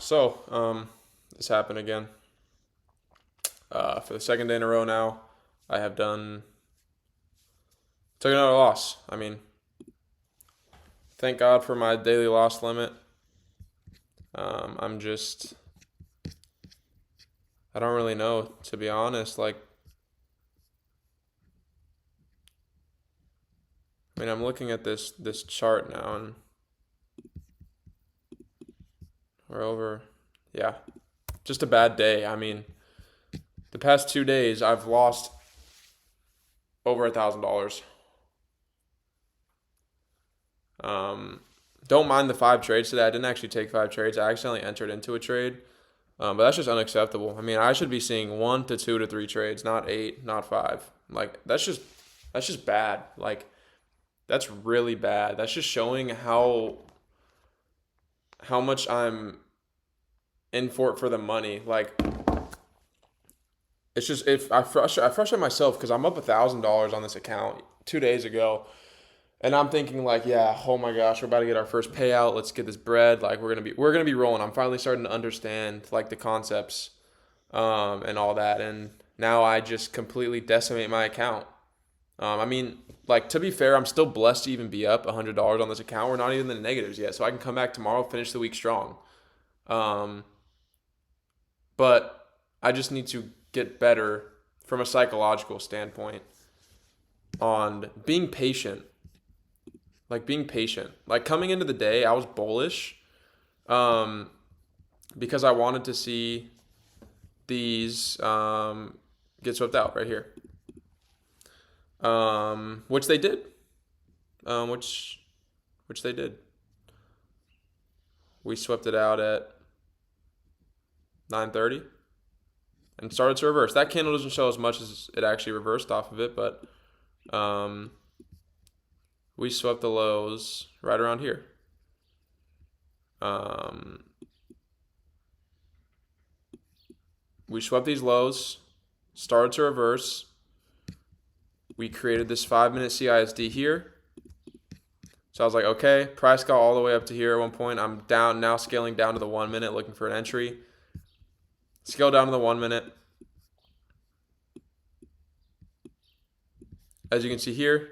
This happened again. For the second day in a row now, I have took another loss. I mean, thank God for my daily loss limit. I'm just, I don't really know, to be honest. I'm looking at this chart now, and we're over. Yeah, just a bad day. I mean, the past 2 days, I've lost over $1,000. Um, don't mind the 5 trades today. I didn't actually take 5 trades. I accidentally entered into a trade, but that's just unacceptable. I mean, I should be seeing 1 to 2 to 3 trades, not 8, not 5. Like that's just bad. Like that's really bad. That's just showing how much I'm in for it for the money. Like it's just if I frustrate myself because I'm up $1,000 on this account 2 days ago. And I'm thinking like, yeah, oh my gosh, we're about to get our first payout. Let's get this bread. Like we're gonna be rolling. I'm finally starting to understand like the concepts, and all that. And now I just completely decimate my account. Like to be fair, I'm still blessed to even be up $100 on this account. We're not even in the negatives yet, so I can come back tomorrow, finish the week strong. Um, but I just need to get better from a psychological standpoint on being patient. Like being patient. Like coming into the day, I was bullish, um, because I wanted to see these get swept out right here, which they did, which they did. We swept it out at 9:30 and started to reverse. That candle doesn't show as much as it actually reversed off of it, but um, we swept the lows right around here. Um, we swept these lows, started to reverse. We created this 5 minute CISD here. So I was like, okay, price got all the way up to here at one point. I'm down now, scaling down to the 1 minute, looking for an entry. Scale down to the 1 minute. As you can see here,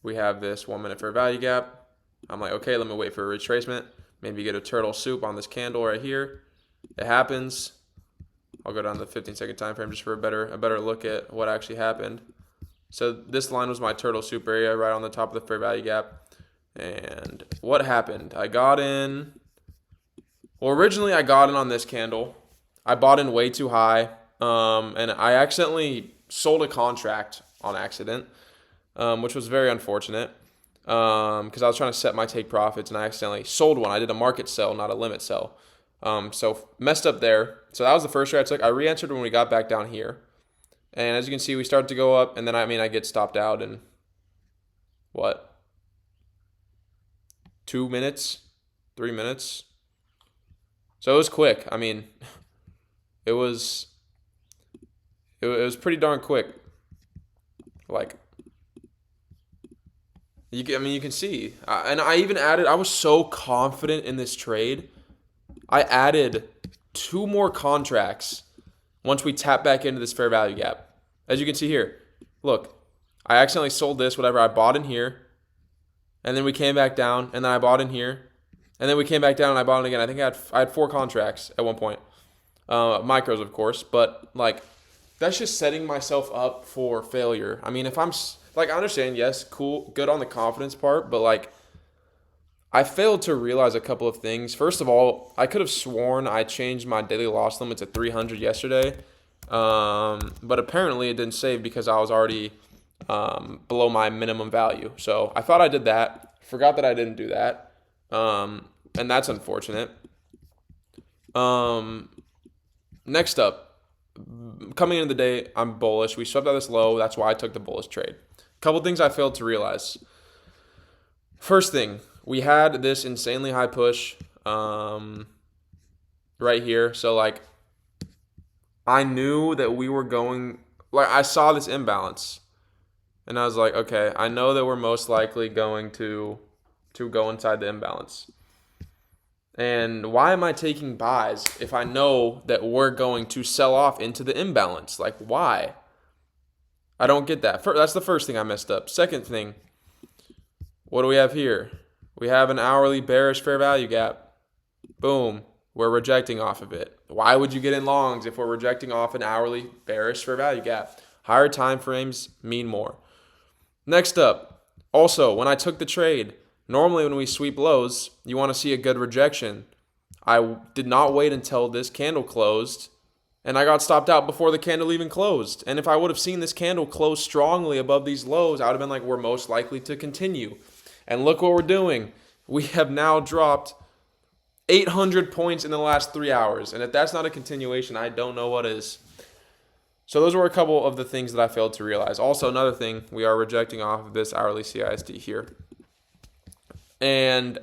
we have this 1 minute fair value gap. I'm like, okay, let me wait for a retracement. Maybe get a turtle soup on this candle right here. It happens. I'll go down to the 15-second time frame just for a better look at what actually happened. So this line was my turtle soup area right on the top of the fair value gap. And what happened? I got in. Well, originally I got in on this candle. I bought in way too high, and I accidentally sold a contract on accident, which was very unfortunate, because I was trying to set my take profits and I accidentally sold one. I did a market sell, not a limit sell. So messed up there. So that was the first trade I took. I re-entered when we got back down here. And as you can see, we started to go up, and then I get stopped out in what? 2 minutes? 3 minutes? So it was quick. It was it was pretty darn quick. Like you can see, and I even added. I was so confident in this trade. I added 2 more contracts once we tap back into this fair value gap. As you can see here, look, I accidentally sold this, whatever. I bought in here, and then we came back down, and then I bought in here, and then we came back down, and I bought in again. I think I had 4 contracts at one point, micros, of course, but like that's just setting myself up for failure. If I'm like, I understand, yes, cool, good on the confidence part, but like I failed to realize a couple of things. First of all, I could have sworn I changed my daily loss limit to 300 yesterday, but apparently it didn't save because I was already below my minimum value. So I thought I did that. Forgot that I didn't do that, and that's unfortunate. Um, Next up, coming into the day, I'm bullish. We swept out this low. That's why I took the bullish trade. Couple things I failed to realize. First thing, we had this insanely high push right here. So like I knew that we were going, like I saw this imbalance and I was like, okay, I know that we're most likely going to go inside the imbalance. And why am I taking buys if I know that we're going to sell off into the imbalance? Like, why? I don't get that. That's the first thing I messed up. Second thing, what do we have here? We have an hourly bearish fair value gap. Boom. We're rejecting off of it. Why would you get in longs if we're rejecting off an hourly bearish fair value gap? Higher time frames mean more. Next up, also, when I took the trade, normally when we sweep lows, you want to see a good rejection. I did not wait until this candle closed, and I got stopped out before the candle even closed. And if I would have seen this candle close strongly above these lows, I would have been like, we're most likely to continue. And look what we're doing. We have now dropped 800 points in the last 3 hours. And if that's not a continuation, I don't know what is. So those were a couple of the things that I failed to realize. Also, another thing, we are rejecting off of this hourly CISD here. And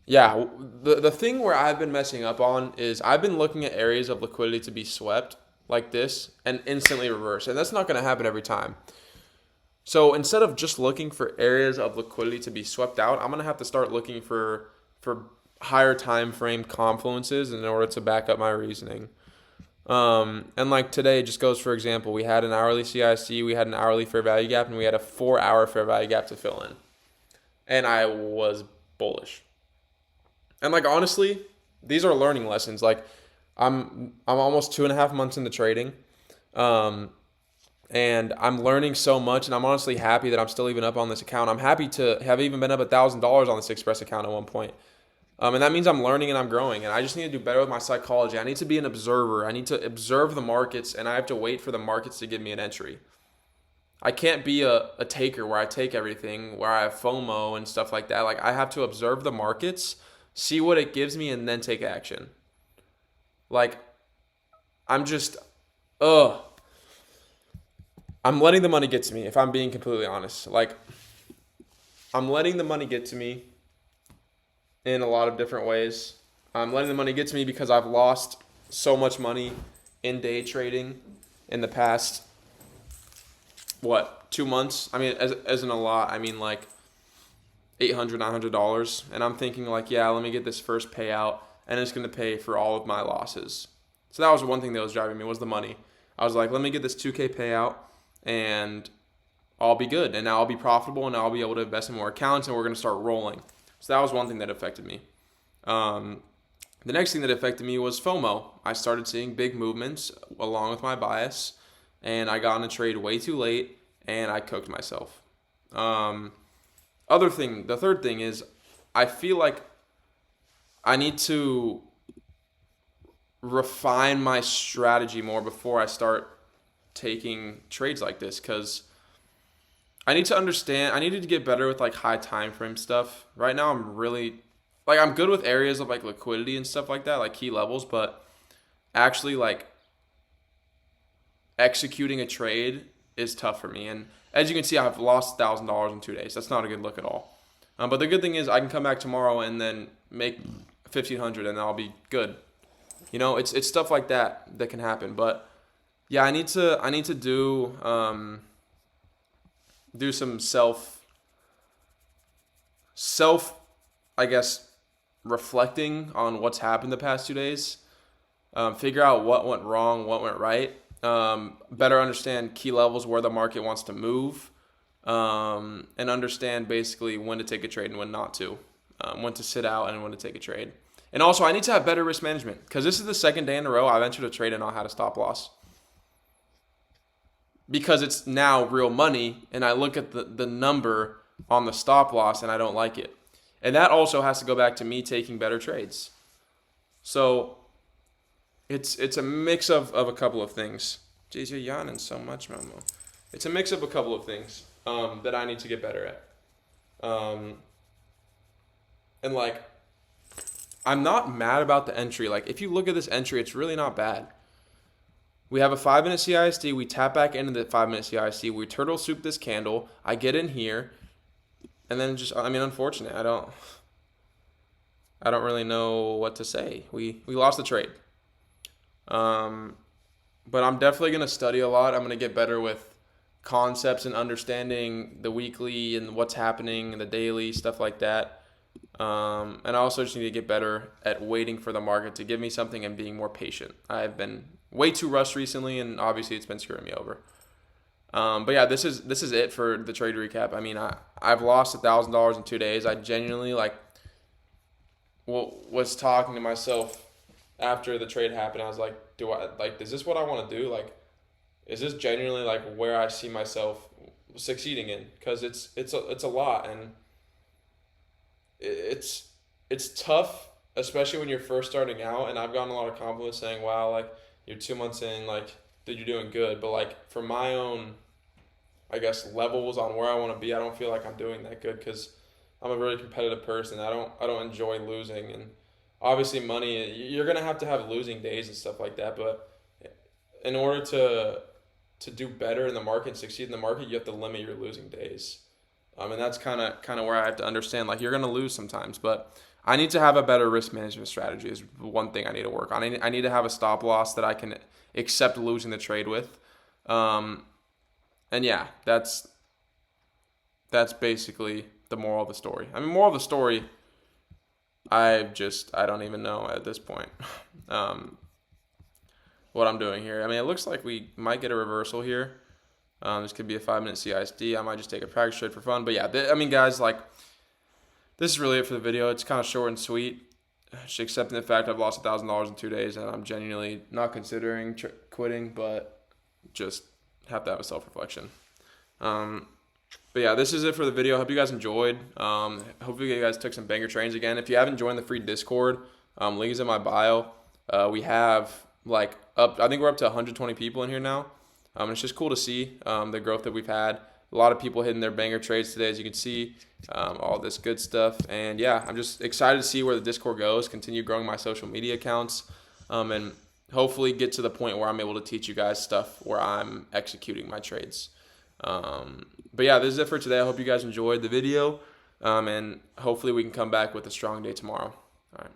yeah, the thing where I've been messing up on is I've been looking at areas of liquidity to be swept like this and instantly reverse. And that's not going to happen every time. So instead of just looking for areas of liquidity to be swept out, I'm going to have to start looking for higher time frame confluences in order to back up my reasoning. And like today, just goes for example, we had an hourly CIC, we had an hourly fair value gap, and we had a 4-hour fair value gap to fill in. And I was bullish. And like honestly, these are learning lessons. Like I'm almost 2.5 months into trading. And I'm learning so much, and I'm honestly happy that I'm still even up on this account. I'm happy to have even been up $1,000 on this Express account at one point. And that means I'm learning and I'm growing, and I just need to do better with my psychology. I need to be an observer. I need to observe the markets, and I have to wait for the markets to give me an entry. I can't be a taker where I take everything, where I have FOMO and stuff like that. Like, I have to observe the markets, see what it gives me, and then take action. Like, I'm just, I'm letting the money get to me, if I'm being completely honest. Like, I'm letting the money get to me in a lot of different ways. I'm letting the money get to me because I've lost so much money in day trading in the past, 2 months? I mean, as in a lot, I mean like $800, $900. And I'm thinking like, yeah, let me get this first payout, and it's going to pay for all of my losses. So that was one thing that was driving me, was the money. I was like, let me get this 2K payout, and I'll be good, and I'll be profitable, and I'll be able to invest in more accounts, and we're going to start rolling. So that was one thing that affected me. The next thing that affected me was FOMO. I started seeing big movements along with my bias, and I got in a trade way too late, and I cooked myself. The third thing is, I feel like I need to refine my strategy more before I start taking trades like this, because I need to get better with like high time frame stuff. Right now I'm really I'm good with areas of like liquidity and stuff like that, like key levels, but actually like executing a trade is tough for me. And as you can see, I've lost $1,000 in 2 days. That's not a good look at all. But the good thing is I can come back tomorrow and then make 1,500 and I'll be good. You know, it's stuff like that can happen. But yeah, I need to do some self I guess reflecting on what's happened the past 2 days. Figure out what went wrong, what went right. Better understand key levels where the market wants to move, and understand basically when to take a trade and when not to, when to sit out and when to take a trade. And also, I need to have better risk management, because this is the second day in a row I've entered a trade and not had a stop loss. Because it's now real money, and I look at the number on the stop loss and I don't like it. And that also has to go back to me taking better trades. So it's a mix of a couple of things. Jeez, you're yawning so much, Momo. It's a mix of a couple of things that I need to get better at. And like, I'm not mad about the entry. Like, if you look at this entry, it's really not bad. We have a 5-minute CISD. We tap back into the 5-minute CISD. We turtle soup this candle. I get in here, and then unfortunate. I don't really know what to say. We lost the trade. But I'm definitely gonna study a lot. I'm gonna get better with concepts and understanding the weekly and what's happening and the daily stuff like that. And I also just need to get better at waiting for the market to give me something and being more patient. I've been way too rushed recently, and obviously it's been screwing me over. But yeah, this is it for the trade recap. I mean, I've lost $1,000 in 2 days. I genuinely was talking to myself after the trade happened. I was like, is this what I want to do? Like, is this genuinely like where I see myself succeeding in? Because it's a lot, and it's it's tough, especially when you're first starting out. And I've gotten a lot of compliments saying, "Wow, like you're 2 months in, like that you're doing good." But like for my own, I guess, levels on where I want to be, I don't feel like I'm doing that good because I'm a really competitive person. I don't enjoy losing, and obviously money. You're gonna have to have losing days and stuff like that. But in order to do better in the market and succeed in the market, you have to limit your losing days. And that's kind of where I have to understand, like, you're gonna lose sometimes, but I need to have a better risk management strategy is one thing I need to work on. I need to have a stop loss that I can accept losing the trade with. Um, and yeah, that's basically the moral of the story. I mean, moral of the story, I don't even know at this point um, what I'm doing here. I mean, it looks like we might get a reversal here. This could be a 5-minute CISD. I might just take a practice trade for fun. But yeah, I mean, guys, like, this is really it for the video. It's kind of short and sweet. Just accepting the fact I've lost $1,000 in 2 days, and I'm genuinely not considering quitting, but just have to have a self-reflection. But yeah, this is it for the video. Hope you guys enjoyed. Hopefully you guys took some banger trains again. If you haven't joined the free Discord, link is in my bio. We have I think we're up to 120 people in here now. It's just cool to see the growth that we've had. A lot of people hitting their banger trades today, as you can see, all this good stuff. And yeah, I'm just excited to see where the Discord goes, continue growing my social media accounts, and hopefully get to the point where I'm able to teach you guys stuff where I'm executing my trades. But yeah, this is it for today. I hope you guys enjoyed the video, and hopefully we can come back with a strong day tomorrow. All right.